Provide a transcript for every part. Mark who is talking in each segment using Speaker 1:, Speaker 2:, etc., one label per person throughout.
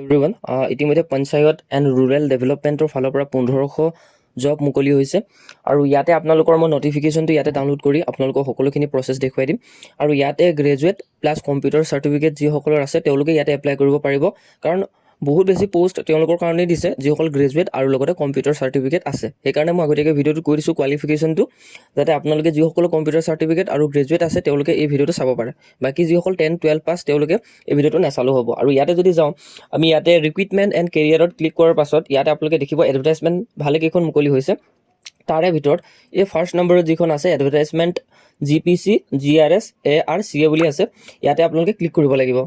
Speaker 1: Everyone ইতিমধ্যে panchayat and rural ডেভেলপমেণ্টৰ ফালৰ পৰা 1500 জব মুকলি হৈছে আৰু ইয়াতে আপোনালোকৰ মই নটিফিকেশ্যনটো ইয়াতে ডাউনলোড কৰি আপোনালোকক সকলোখিনি প্ৰচেছ দেখুৱাই দিম আৰু ইয়াতে গ্ৰেজুৱেট প্লাছ কম্পিউটাৰ চাৰ্টিফিকেট যিসকলৰ আছে তেওঁলোকে ইয়াতে এপ্লাই কৰিব পাৰিব কাৰণ বহুত বেছি পোষ্ট তেওঁলোকৰ কাৰণেই দিছে যিসকল গ্ৰেজুৱেট আৰু লগতে কম্পিউটাৰ চাৰ্টিফিকেট আছে সেইকাৰণে মই আগতীয়াকৈ ভিডিঅ'টো কৈ দিছোঁ কোৱালিফিকেশ্যনটো যাতে আপোনালোকে যিসকলৰ কম্পিউটাৰ চাৰ্টিফিকেট আৰু গ্ৰেজুৱেট আছে তেওঁলোকে এই ভিডিঅ'টো চাব পাৰে বাকী যিসকল 10-12 পাছ তেওঁলোকে এই ভিডিঅ'টো নাচালেও হ'ব আৰু ইয়াতে যদি যাওঁ আমি ইয়াতে ৰিক্ৰুইটমেণ্ট এণ্ড কেৰিয়াৰত ক্লিক কৰাৰ পাছত ইয়াতে আপোনালোকে দেখিব এডভাৰটাইজমেণ্ট ভালেকেইখন মুকলি হৈছে তাৰে ভিতৰত এই ফাৰ্ষ্ট নম্বৰত যিখন আছে এডভাৰটাইজমেণ্ট GPC GRS ARCA বুলি আছে ইয়াতে আপোনালোকে ক্লিক কৰিব লাগিব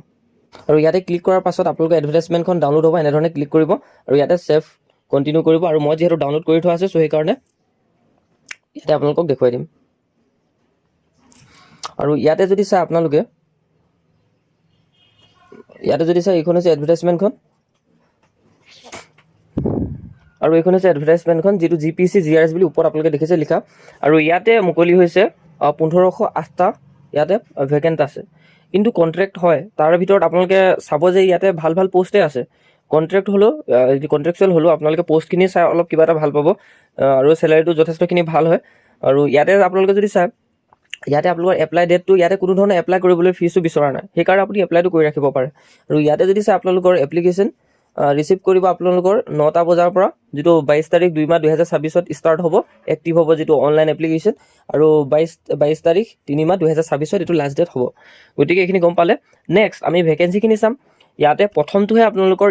Speaker 1: আৰু ইয়াতে ক্লিক কৰাৰ পাছত আপোনালোকৰ এডভাৰটাইজমেণ্টখন ডাউনলোড হ'ব এনেধৰণে ক্লিক কৰিব আৰু ইয়াতে ছেভ কণ্টিনিউ কৰিব আৰু মই যিহেতু ডাউনলোড কৰি থোৱা আছে চ' সেইকাৰণে ইয়াতে আপোনালোকক দেখুৱাই দিম আৰু ইয়াতে যদি চাই আপোনালোকে এইখন হৈছে এডভাৰটাইজমেণ্টখন আৰু এইখন হৈছে এডভাৰটাইজমেণ্টখন যিটো GPC GRS বুলি ওপৰত আপোনালোকে দেখিছে লিখা আৰু ইয়াতে মুকলি হৈছে 1508টা ইয়াতে ভেকেণ্ট আছে কিন্তু কণ্ট্ৰেক্ট হয় তাৰ ভিতৰত আপোনালোকে চাব যে ইয়াতে ভাল ভাল পোষ্টে আছে কণ্ট্ৰেক্ট হ'লেও কণ্ট্ৰেকচুৱেল হ'লেও আপোনালোকে পোষ্টখিনি চাই অলপ কিবা এটা ভাল পাব আৰু চেলাৰীটো যথেষ্টখিনি ভাল হয় আৰু ইয়াতে আপোনালোকে যদি চাই ইয়াতে আপোনালোকৰ এপ্লাই ডেটটো ইয়াতে কোনো ধৰণৰ এপ্লাই কৰিবলৈ ফিজো বিচৰা নাই সেইকাৰণে আপুনি এপ্লাইটো কৰি ৰাখিব পাৰে আৰু ইয়াতে যদি চাই আপোনালোকৰ এপ্লিকেশ্যন ৰিচিভ কৰিব আপোনালোকৰ 9টা বজাৰ পৰা যিটো 22 তাৰিখ 2 মাহ 2026ত ষ্টাৰ্ট হ'ব এক্টিভ হ'ব যিটো অনলাইন এপ্লিকেশ্যন আৰু 22 তাৰিখ 3 মাহ 2026ত এইটো লাষ্ট ডেট হ'ব গতিকে এইখিনি গম পালে নেক্সট আমি ভেকেঞ্চিখিনি চাম ইয়াতে প্ৰথমটোহে আপোনালোকৰ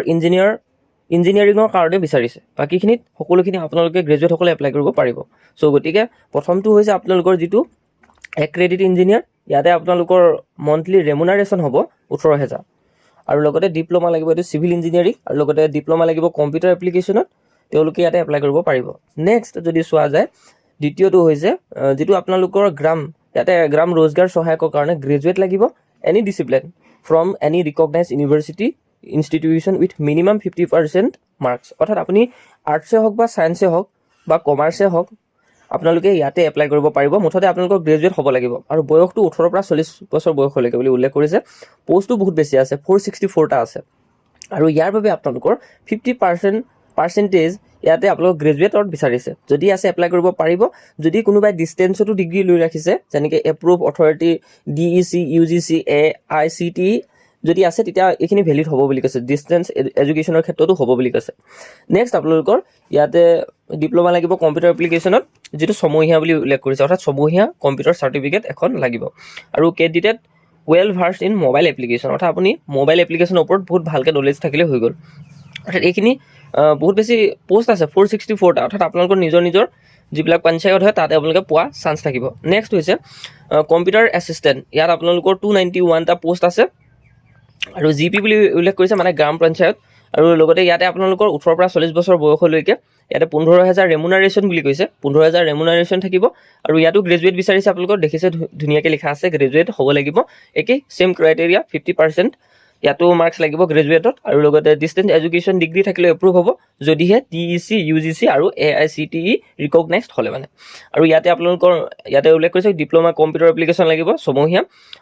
Speaker 1: ইঞ্জিনিয়াৰিঙৰ কাৰণে বিচাৰিছে বাকীখিনিত সকলোখিনি আপোনালোকে গ্ৰেজুৱেটসকলে এপ্লাই কৰিব পাৰিব চ' গতিকে প্ৰথমটো হৈছে আপোনালোকৰ যিটো এক্ৰেডিট ইঞ্জিনিয়াৰ ইয়াতে আপোনালোকৰ মন্থলি ৰেমুনাৰেশ্যন হ'ব 18,000 আৰু লগতে ডিপ্ল'মা লাগিব এইটো চিভিল ইঞ্জিনিয়াৰিং আৰু লগতে ডিপ্ল'মা লাগিব কম্পিউটাৰ এপ্লিকেশ্যনত তেওঁলোকে ইয়াতে এপ্লাই কৰিব পাৰিব নেক্সট যদি চোৱা যায় দ্বিতীয়টো হৈছে যিটো আপোনালোকৰ ইয়াতে গ্ৰাম ৰোজগাৰ সহায়কৰ কাৰণে গ্ৰেজুৱেট লাগিব any discipline from any recognise university institution with minimum 50% marks অৰ্থাৎ আপুনি আৰ্টছে হওক বা ছায়েন্সে হওক বা কমাৰ্চে হওক আপোনালোকে ইয়াতে এপ্লাই কৰিব পাৰিব মুঠতে আপোনালোকৰ গ্ৰেজুৱেট হ'ব লাগিব আৰু বয়সটো 18 পৰা 40 বছৰ বয়সলৈকে বুলি উল্লেখ কৰিছে পোষ্টটো বহুত বেছি আছে 464টা আছে আৰু ইয়াৰ বাবে আপোনালোকৰ 50% ইয়াতে আপোনালোক গ্ৰেজুৱেটত বিচাৰিছে যদি আছে এপ্লাই কৰিব পাৰিব যদি কোনোবাই ডিষ্টেঞ্চতো ডিগ্ৰী লৈ ৰাখিছে যেনেকৈ approve authority DEC UGC AICTE যদি আছে তেতিয়া এইখিনি ভেলিড হ'ব বুলি কৈছে ডিষ্টেঞ্চ এডুকেশ্যনৰ ক্ষেত্ৰতো হ'ব বুলি কৈছে নেক্সট আপোনালোকৰ ইয়াতে ডিপ্ল'মা লাগিব কম্পিউটাৰ এপ্লিকেশ্যনত যিটো ছমহীয়া বুলি উল্লেখ কৰিছে অৰ্থাৎ ছমহীয়া কম্পিউটাৰ চাৰ্টিফিকেট এখন লাগিব আৰু candidate well verse in mobile application অৰ্থাৎ আপুনি মোবাইল এপ্লিকেশ্যনৰ ওপৰত বহুত ভালকৈ নলেজ থাকিলে হৈ গ'ল অৰ্থাৎ এইখিনি বহুত বেছি পোষ্ট আছে 464টা অৰ্থাৎ আপোনালোকৰ নিজৰ যিবিলাক পঞ্চায়ত হয় তাতে আপোনালোকে পোৱা চান্স থাকিব নেক্সট হৈছে কম্পিউটাৰ এছিষ্টেণ্ট ইয়াত আপোনালোকৰ 291টা পোষ্ট আছে আৰু GP বুলি উল্লেখ কৰিছে মানে গ্ৰাম পঞ্চায়ত আৰু লগতে ইয়াতে আপোনালোকৰ 18 পৰা 40 বছৰ বয়সলৈকে ইয়াতে 15,000 ৰেমুনাৰেশ্যন বুলি কৈছে 15,000 ৰেমুনাৰেশ্যন থাকিব আৰু ইয়াতো গ্ৰেজুৱেট বিচাৰিছে আপোনালোকৰ দেখিছে ধুনীয়াকৈ লিখা আছে গ্ৰেজুৱেট হ'ব লাগিব একেই সেম ক্ৰাইটেৰিয়া 50% ইয়াতো মাৰ্কছ লাগিব গ্ৰেজুৱেটত আৰু লগতে ডিষ্টেঞ্চ এডুকেশ্যন ডিগ্ৰী থাকিলে এপ্ৰুভ হ'ব যদিহে DEC UGC আৰু AICTE ৰিকগনাইজড হ'লে মানে আৰু ইয়াতে আপোনালোকৰ ইয়াতে উল্লেখ কৰিছে ডিপ্ল'মা কম্পিউটাৰ এপ্লিকেশ্যন লাগিব ছমহীয়া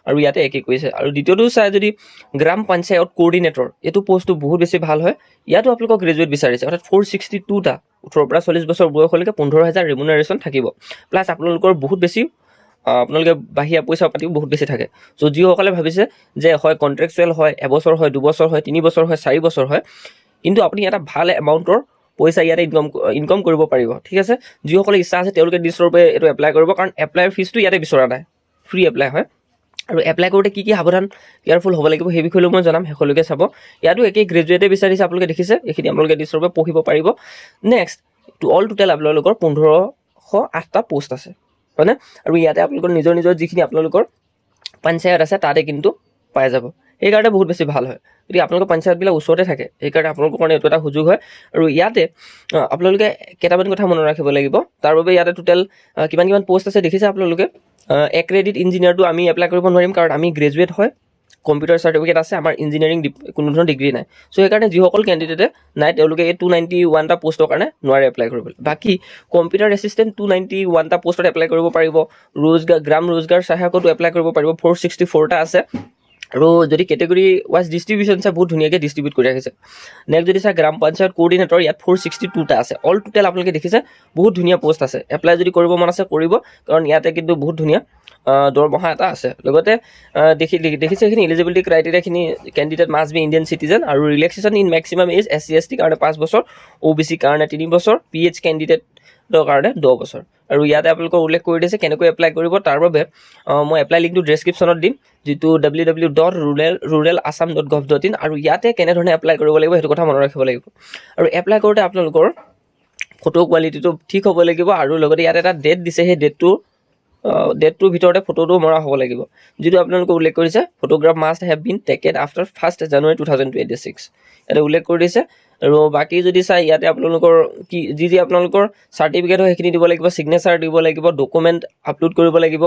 Speaker 1: আৰু ইয়াতে একেই কৈছে আৰু দ্বিতীয়টো চাই যদি গ্ৰাম পঞ্চায়ত কোঅৰ্ডিনেটৰ এইটো পোষ্টটো বহুত বেছি ভাল হয় ইয়াতো আপোনালোকক গ্ৰেজুৱেট বিচাৰিছে অৰ্থাৎ 462টা 18 পৰা 40 বছৰ বয়সলৈকে 15,000 ৰেমুনাৰেশ্যন থাকিব প্লাছ আপোনালোকৰ বহুত বেছি আপোনালোকে বাহিৰা পইচা পাতিও বহুত বেছি থাকে চ' যিসকলে ভাবিছে যে হয় কণ্ট্ৰেকচুৱেল হয় এবছৰ হয় 2 বছৰ হয় 3 বছৰ হয় 4 বছৰ হয় কিন্তু আপুনি এটা ভাল এমাউণ্টৰ পইচা ইয়াতে ইনকম কৰিব পাৰিব ঠিক আছে যিসকলে ইচ্ছা আছে তেওঁলোকে নিশ্চয়ৰূপে এইটো এপ্লাই কৰিব কাৰণ এপ্লাইৰ ফিজটো ইয়াতে বিচৰা নাই ফ্ৰী এপ্লাই হয় আৰু এপ্লাই কৰোঁতে কি সাৱধান কেয়াৰফুল হ'ব লাগিব সেই বিষয়েলৈ মই জনাম শেষলৈকে চাব ইয়াতো একেই গ্ৰেজুৱেটে বিচাৰিছে আপোনালোকে দেখিছে এইখিনি আপোনালোকে নিশ্চয়ৰূপে পঢ়িব পাৰিব নেক্সট টোটেল আপোনালোকৰ 1508টা পোষ্ট আছে হয়নে আৰু ইয়াতে আপোনালোকৰ নিজৰ যিখিনি আপোনালোকৰ পঞ্চায়ত আছে তাতে কিন্তু পাই যাব সেইকাৰণে বহুত বেছি ভাল হয় যদি আপোনালোকৰ পঞ্চায়তবিলাক ওচৰতে থাকে সেইকাৰণে আপোনালোকৰ কাৰণে এইটো এটা সুযোগ হয় আৰু ইয়াতে আপোনালোকে কেইটামান কথা মনত ৰাখিব লাগিব তাৰ বাবে ইয়াতে টোটেল কিমান পোষ্ট আছে দেখিছে আপোনালোকে এক্ৰেডিট ইঞ্জিনিয়াৰটো আমি এপ্লাই কৰিব নোৱাৰিম কাৰণ আমি গ্ৰেজুৱেট হয় কম্পিউটাৰ চাৰ্টিফিকেট আছে আমাৰ ইঞ্জিনিয়াৰিং কোনো ধৰণৰ ডিগ্ৰী নাই চ' সেইকাৰণে যিসকল কেণ্ডিডেটে নাই তেওঁলোকে এই 291টা পোষ্টৰ কাৰণে নোৱাৰে এপ্লাই কৰিবলৈ বাকী কম্পিউটাৰ এছিষ্টেণ্ট 291টা পোষ্টত এপ্লাই কৰিব পাৰিব গ্ৰাম ৰোজগাৰ সহায়কতো এপ্লাই কৰিব পাৰিব 464টা আছে আৰু যদি কেটেগৰী ৱাইজ ডিষ্ট্ৰিবিউশ্যন চাই বহুত ধুনীয়াকৈ ডিষ্ট্ৰিবিউট কৰি ৰাখিছে। নেক্সট যদি চাই গ্ৰাম পঞ্চায়ত কোঅৰ্ডিনেটৰ, ইয়াত 462টা আছে। অল টোটেল আপোনালোকে দেখিছে বহুত ধুনীয়া পোষ্ট আছে। এপ্লাই যদি কৰিব মন আছে কৰিব, কাৰণ ইয়াতে কিন্তু বহুত ধুনীয়া দৰমহা এটা আছে। লগতে দেখিছে এইখিনি এলিজিবিলিটি ক্ৰাইটেৰিয়াখিনি, candidate must be Indian citizen, আৰু relaxation in maximum age SC ST কাৰণে 5 বছৰ, OBC কাৰণে 3 বছৰ, PH কেণ্ডিডেটৰ কাৰণে 10 বছৰ। আৰু ইয়াতে আপোনালোকক উল্লেখ কৰি দিছে কেনেকৈ এপ্লাই কৰিব। তাৰ বাবে মই এপ্লাই লিংকটো ডেছক্ৰিপশ্যনত দিম, যিটো www.ruralassam.gov.in, আৰু ইয়াতে কেনেধৰণে এপ্লাই কৰিব লাগিব সেইটো কথা মনত ৰাখিব লাগিব। আৰু এপ্লাই কৰোঁতে আপোনালোকৰ ফটো কোৱালিটিটো ঠিক হ'ব লাগিব, আৰু লগতে ইয়াত এটা ডেট দিছে, সেই ডেটটোৰ ভিতৰতে ফটোটো মৰা হ'ব লাগিব, যিটো আপোনালোকে উল্লেখ কৰিছে photograph must have been taken after 1 জানুৱাৰী 2026, ইয়াতে উল্লেখ কৰি দিছে। আৰু বাকী যদি চাই ইয়াতে আপোনালোকৰ যি আপোনালোকৰ চাৰ্টিফিকেট হয় সেইখিনি দিব লাগিব, ছিগনেচাৰ দিব লাগিব, ডকুমেণ্ট আপলোড কৰিব লাগিব,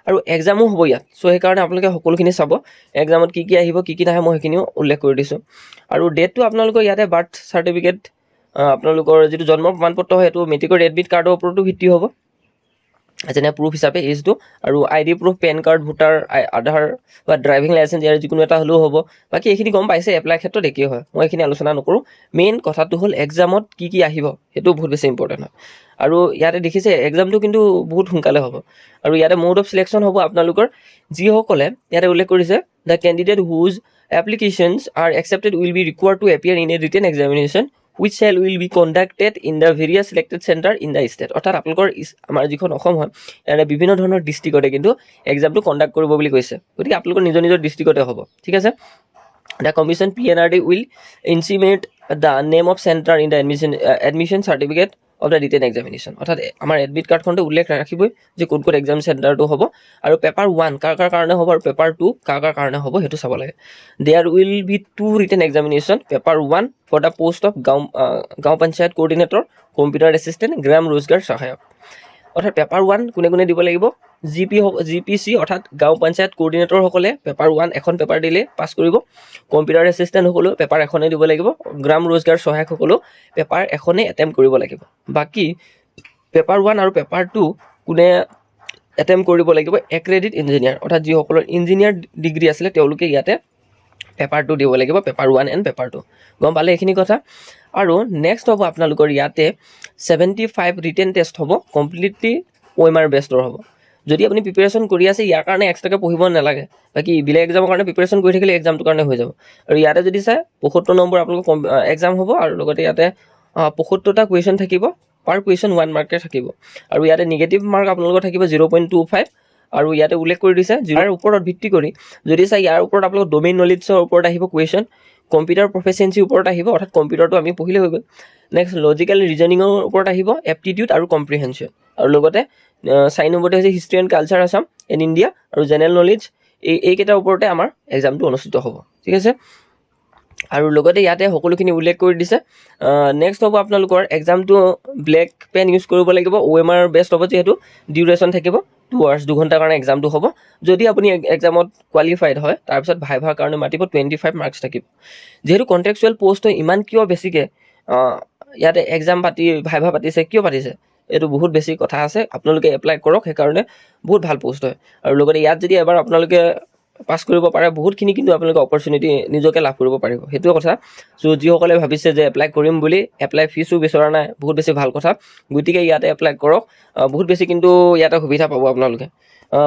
Speaker 1: আৰু এক্সামো হ'ব ইয়াত। চ' সেইকাৰণে আপোনালোকে সকলোখিনি চাব, এক্সামত কি আহিব কি নাহে মই সেইখিনিও উল্লেখ কৰি দিছোঁ। আৰু ডেটটো আপোনালোকৰ ইয়াতে বাৰ্থ চাৰ্টিফিকেট, আপোনালোকৰ যিটো জন্ম প্ৰমাণপত্ৰ হয় সেইটো মেট্ৰিকৰ এডমিট কাৰ্ডৰ ওপৰতো ভিত্তি হ'ব, যেনে প্ৰুফ হিচাপে এজটো, আৰু ID proof, PAN card, voter, Aadhaar বা ড্ৰাইভিং লাইচেঞ্চ, ইয়াৰ যিকোনো এটা হ'লেও হ'ব। বাকী এইখিনি গম পাইছে এপ্লাই ক্ষেত্ৰত একেই হয়, মই এইখিনি আলোচনা নকৰোঁ। মেইন কথাটো হ'ল এক্সামত কি আহিব সেইটো বহুত বেছি ইম্পৰ্টেণ্ট হয়। আৰু ইয়াতে দেখিছে এক্সামটো কিন্তু বহুত সোনকালে হ'ব। আৰু ইয়াতে মোড অফ চিলেকশ্যন হ'ব আপোনালোকৰ যিসকলে, ইয়াতে উল্লেখ কৰিছে the candidate whose applications are accepted will be required to appear in a written examination which shall will be conducted in the various selected center in the state। অৰ্থাৎ আপোনালোকৰ আমাৰ যিখন অসম হয় ইয়াতে বিভিন্ন ধৰণৰ ডিষ্ট্ৰিক্টতে কিন্তু এক্সামটো কণ্ডাক্ট কৰিব বুলি কৈছে, গতিকে আপোনালোকৰ নিজৰ ডিষ্ট্ৰিক্টতে হ'ব। ঠিক আছে। The commission PNRD will intimate the name of center in the admission certificate of the written examination। অৰ্থাৎ আমাৰ এডমিট কাৰ্ডখনতে উল্লেখ ৰাখিবই যে কোন এক্সাম চেণ্টাৰটো হ'ব, আৰু পেপাৰ 1 কাৰ কাৰণে হ'ব আৰু পেপাৰ 2 কাৰ কাৰণে হ'ব সেইটো চাব লাগে। There will be 2 written examination, paper 1 for the post of গাঁও পঞ্চায়ত কোঅৰ্ডিনেটৰ, কম্পিউটাৰ এছিষ্টেণ্ট, গ্ৰাম ৰোজগাৰ সহায়ক। অৰ্থাৎ পেপাৰ 1 কোনে দিব লাগিব, GPC অৰ্থাৎ গাঁও পঞ্চায়ত কোঅৰ্ডিনেটৰসকলে পেপাৰ 1 এখন পেপাৰ দিলে পাছ কৰিব, কম্পিউটাৰ এছিষ্টেণ্টসকলেও পেপাৰ এখনেই দিব লাগিব, গ্ৰাম ৰোজগাৰ সহায়কসকলেও পেপাৰ এখনেই এটেম্প কৰিব লাগিব। বাকী পেপাৰ 1 আৰু পেপাৰ 2 কোনে এটেম্প কৰিব লাগিব, এক্ৰেডিট ইঞ্জিনিয়াৰ, অৰ্থাৎ যিসকলৰ ইঞ্জিনিয়াৰ ডিগ্ৰী আছিলে তেওঁলোকে ইয়াতে পেপাৰ 2 দিব লাগিব, পেপাৰ 1 এণ্ড পেপাৰ 2। গম পালে এইখিনি কথা। আৰু নেক্সট হ'ব আপোনালোকৰ ইয়াতে 75 ৰিটেন টেষ্ট হ'ব, কমপ্লিটলি OMR বেষ্টৰ হ'ব। যদি আপুনি প্ৰিপেৰেশ্যন কৰি আছে ইয়াৰ কাৰণে এক্সট্ৰাকৈ পঢ়িব নালাগে, বাকী বেলেগ এক্সামৰ কাৰণে প্ৰিপেৰেশ্যন কৰি থাকিলে এক্সামটোৰ কাৰণে হৈ যাব। আৰু ইয়াতে যদি চাই 75 নম্বৰ আপোনালোকৰ এক্সাম হ'ব, আৰু লগতে ইয়াতে 75টা কুৱেশ্যন থাকিব, পাৰ কুৱেশ্যন 1 মাৰ্কে থাকিব, আৰু ইয়াতে নিগেটিভ মাৰ্ক আপোনালোকৰ থাকিব 0.25। আৰু ইয়াতে উল্লেখ কৰি দিছে ইয়াৰ ওপৰত ভিত্তি কৰি যদি চাই ইয়াৰ ওপৰত আপোনালোকৰ ডমেইন নলেজৰ ওপৰত আহিব কুৱেশ্যন, কম্পিউটাৰ প্ৰফেচিয়েঞ্চিৰ ওপৰত আহিব, অৰ্থাৎ কম্পিউটাৰটো আমি পঢ়িলে হৈ গ'ল। নেক্সট লজিকেল ৰিজনিঙৰ ওপৰত আহিব, এপ্টিটিউড আৰু কম্প্ৰিহেনশ্যন, আৰু লগতে 4 নম্বৰতে হৈছে history and culture Assam and India, আৰু জেনেৰেল নলেজ। এইকেইটাৰ ওপৰতে আমাৰ এক্সামটো অনুষ্ঠিত হ'ব। ঠিক আছে। আৰু লগতে ইয়াতে সকলোখিনি উল্লেখ কৰি দিছে। নেক্সট হ'ব আপোনালোকৰ এক্সামটো ব্লেক পেন ইউজ কৰিব লাগিব, OMR বেষ্ট হ'ব, যিহেতু ডিউৰেশ্যন থাকিব 2 hours, 2 ঘণ্টাৰ কাৰণে এক্সামটো হ'ব। যদি আপুনি এক্সামত কোৱালিফাইড হয় তাৰপিছত ভাইভাৰ কাৰণে মাতিব, 25 মাৰ্কছ থাকিব। যিহেতু কণ্ট্ৰেকচুৱেল পষ্ট হয়, ইমান কিয় বেছিকৈ ইয়াতে এক্সাম ভাইভা পাতিছে, কিয় পাতিছে, এইটো বহুত বেছি কথা আছে, আপোনালোকে এপ্লাই কৰক, সেইকাৰণে বহুত ভাল পষ্ট হয়। আৰু লগতে ইয়াত যদি এবাৰ আপোনালোকে পাছ কৰিব পাৰে বহুতখিনি কিন্তু আপোনালোকে অপৰচুনিটি নিজকে লাভ কৰিব পাৰিব, সেইটোৱে কথা। চ' যিসকলে ভাবিছে যে এপ্লাই কৰিম বুলি, এপ্লাই ফিজো বিচৰা নাই, বহুত বেছি ভাল কথা, গতিকে ইয়াতে এপ্লাই কৰক, বহুত বেছি কিন্তু ইয়াতে সুবিধা পাব আপোনালোকে।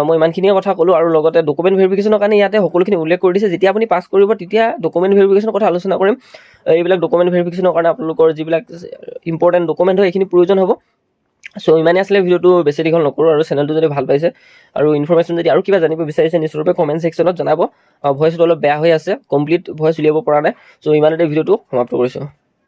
Speaker 1: মই ইমানখিনিয়ে কথা ক'লোঁ। আৰু লগতে ডকুমেণ্ট ভেৰিফিকেশ্যনৰ কাৰণে ইয়াতে সকলোখিনি উল্লেখ কৰি দিছে, যেতিয়া আপুনি পাছ কৰিব তেতিয়া ডকুমেণ্ট ভেৰিফিকেশ্যনৰ কথা আলোচনা কৰিম। এইবিলাক ডকুমেণ্ট ভেৰিফিকেশ্যনৰ কাৰণে আপোনালোকৰ যিবিলাক ইম্পৰ্টেণ্ট ডকুমেণ্ট হয় এইখিনি প্ৰয়োজন হ'ব। চ' ইমানেই আছিলে ভিডিঅ'টো, বেছি দীঘল নকৰোঁ। আৰু চেনেলটো যদি ভাল পাইছে আৰু ইনফৰমেশ্যন যদি আৰু কিবা জানিব বিচাৰিছে নিশ্চয়ৰূপে কমেণ্ট ছেকশ্যনত জনাব। ভইচটো অলপ বেয়া হৈ আছে, কমপ্লিট ভইচ উলিয়াব পৰা নাই। চ' ইমানতে ভিডিঅ'টো সমাপ্ত কৰিছোঁ।